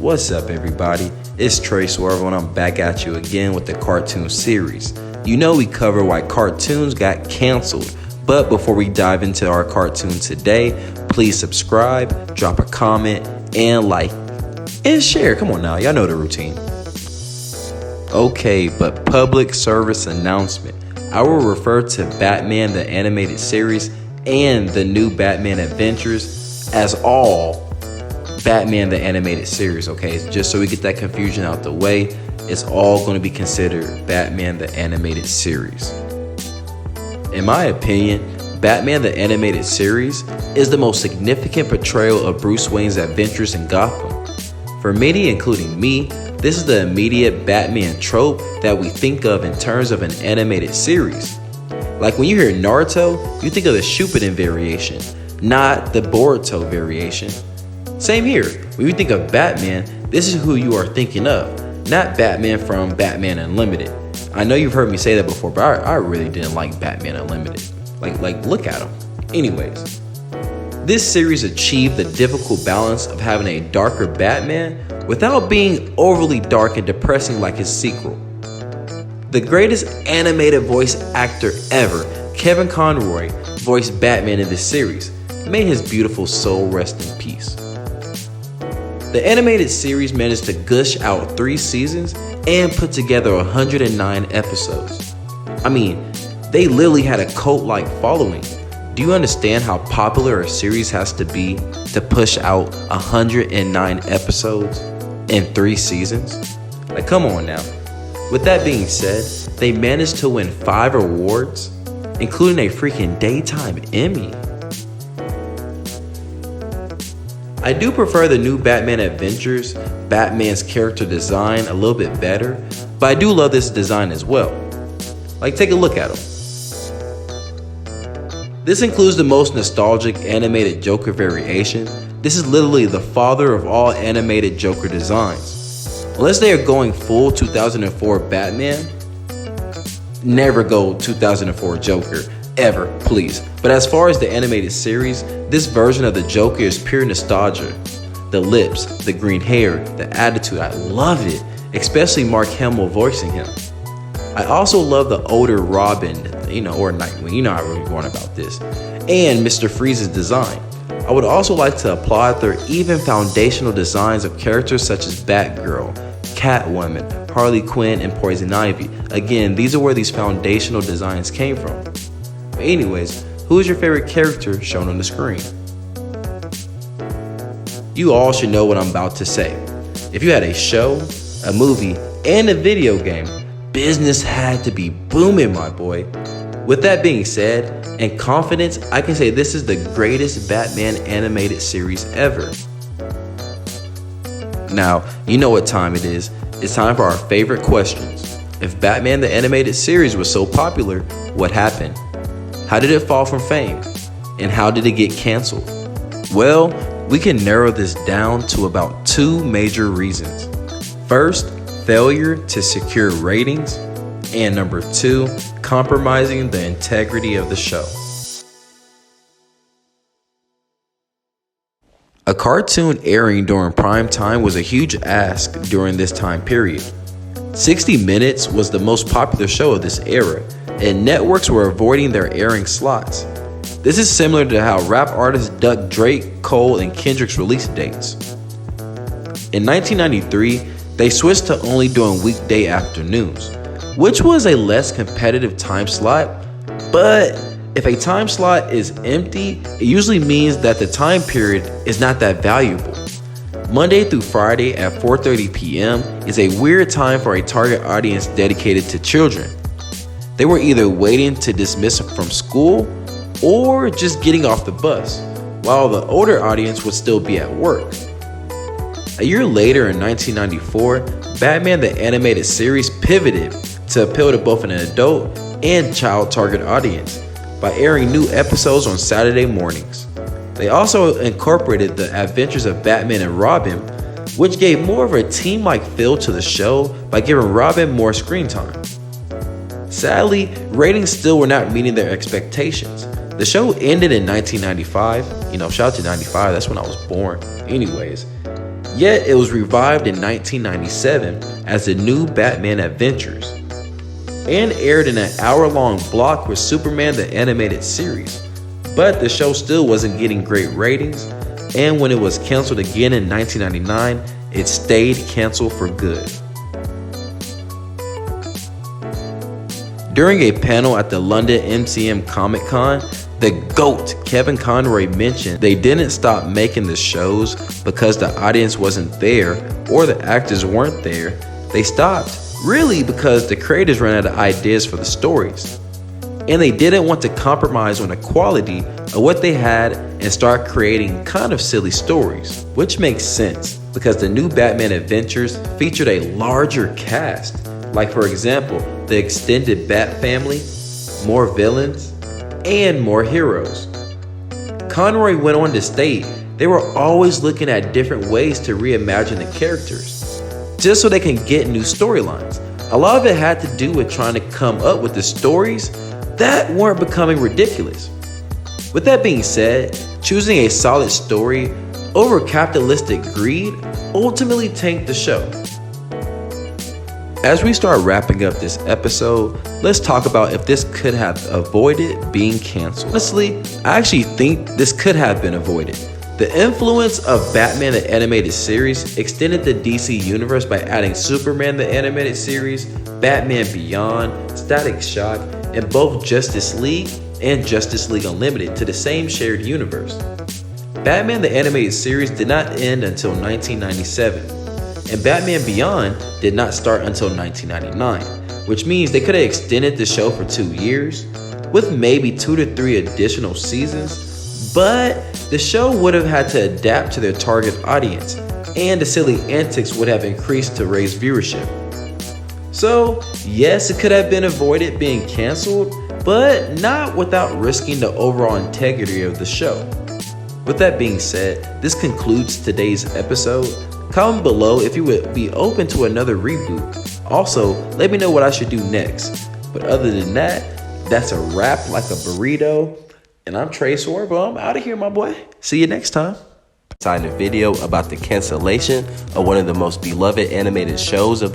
What's up, everybody? It's Tre Swervo, and I'm back at you again with the cartoon series. You know we cover why cartoons got canceled, but before we dive into our cartoon today, please subscribe, drop a comment, and like, and share. Come on now, y'all know the routine. Okay, but public service announcement. I will refer to Batman the Animated Series and the new Batman Adventures as all Batman the Animated Series, okay? Just so we get that confusion out the way, it's all going to be considered Batman the Animated Series. In my opinion, Batman the Animated Series is the most significant portrayal of Bruce Wayne's adventures in Gotham. For many, including me, this is the immediate Batman trope that we think of in terms of an animated series. Like when you hear Naruto, you think of the Shippuden variation, not the Boruto variation. Same here. When you think of Batman, this is who you are thinking of, not Batman from Batman Unlimited. I know you've heard me say that before, but I really didn't like Batman Unlimited. Like look at him. Anyways, this series achieved the difficult balance of having a darker Batman without being overly dark and depressing like his sequel. The greatest animated voice actor ever, Kevin Conroy, voiced Batman in this series. May his beautiful soul rest in peace. The animated series managed to gush out 3 seasons and put together 109 episodes. I mean, they literally had a cult-like following. Do you understand how popular a series has to be to push out 109 episodes in 3 seasons? Like, come on now. With that being said, they managed to win 5 awards, including a freaking Daytime Emmy. I do prefer the new Batman Adventures, Batman's character design a little bit better, but I do love this design as well. Like, take a look at him. This includes the most nostalgic animated Joker variation. This is literally the father of all animated Joker designs. Unless they are going full 2004 Batman, never go 2004 Joker. Ever, please. But as far as the animated series, this version of the Joker is pure nostalgia. The lips, the green hair, the attitude, I love it, especially Mark Hamill voicing him. I also love the older Robin, or Nightwing, you know how we're going about this, and Mr. Freeze's design. I would also like to applaud their even foundational designs of characters such as Batgirl, Catwoman, Harley Quinn, and Poison Ivy. Again, these are where these foundational designs came from. But anyways, who is your favorite character shown on the screen? You all should know what I'm about to say. If you had a show, a movie, and a video game, business had to be booming, my boy. With that being said, in confidence, I can say this is the greatest Batman animated series ever. Now, you know what time it is. It's time for our favorite questions. If Batman the Animated Series was so popular, what happened? How did it fall from fame? And how did it get canceled? Well, we can narrow this down to about 2 major reasons. First, failure to secure ratings, and number 2, compromising the integrity of the show. A cartoon airing during prime time was a huge ask during this time period. 60 Minutes was the most popular show of this era, and networks were avoiding their airing slots. This is similar to how rap artists ducked Drake, Cole, and Kendrick's release dates. In 1993, they switched to only doing weekday afternoons, which was a less competitive time slot, but if a time slot is empty, it usually means that the time period is not that valuable. Monday through Friday at 4:30 p.m. is a weird time for a target audience dedicated to children. They were either waiting to dismiss from school or just getting off the bus, while the older audience would still be at work. A year later in 1994, Batman the Animated Series pivoted to appeal to both an adult and child target audience by airing new episodes on Saturday mornings. They also incorporated the adventures of Batman and Robin, which gave more of a team-like feel to the show by giving Robin more screen time. Sadly, ratings still were not meeting their expectations. The show ended in 1995. Shout out to 95, that's when I was born. Anyways, Yet it was revived in 1997 as the new Batman Adventures and aired in an hour-long block with Superman the Animated Series. But the show still wasn't getting great ratings, and when it was canceled again in 1999, it stayed canceled for good. During a panel at the London MCM Comic Con, the GOAT Kevin Conroy mentioned they didn't stop making the shows because the audience wasn't there or the actors weren't there. They stopped really because the creators ran out of ideas for the stories. And they didn't want to compromise on the quality of what they had and start creating kind of silly stories, which makes sense because the new Batman Adventures featured a larger cast, like for example, the extended Bat family, more villains, and more heroes. Conroy went on to state they were always looking at different ways to reimagine the characters, just so they can get new storylines. A lot of it had to do with trying to come up with the stories that weren't becoming ridiculous. With that being said, choosing a solid story over capitalistic greed ultimately tanked the show. As we start wrapping up this episode, let's talk about if this could have avoided being canceled. Honestly, I actually think this could have been avoided. The influence of Batman the Animated Series extended the DC universe by adding Superman the Animated Series, Batman Beyond, Static Shock, and both Justice League and Justice League Unlimited to the same shared universe. Batman the Animated Series did not end until 1997, and Batman Beyond did not start until 1999, which means they could have extended the show for 2 years, with maybe 2 to 3 additional seasons, but the show would have had to adapt to their target audience, and the silly antics would have increased to raise viewership. So, yes, it could have been avoided being canceled, but not without risking the overall integrity of the show. With that being said, this concludes today's episode. Comment below if you would be open to another reboot. Also, let me know what I should do next. But other than that, that's a wrap like a burrito. And I'm Tre Swervo. I'm out of here, my boy. See you next time. Signed a video about the cancellation of one of the most beloved animated shows of the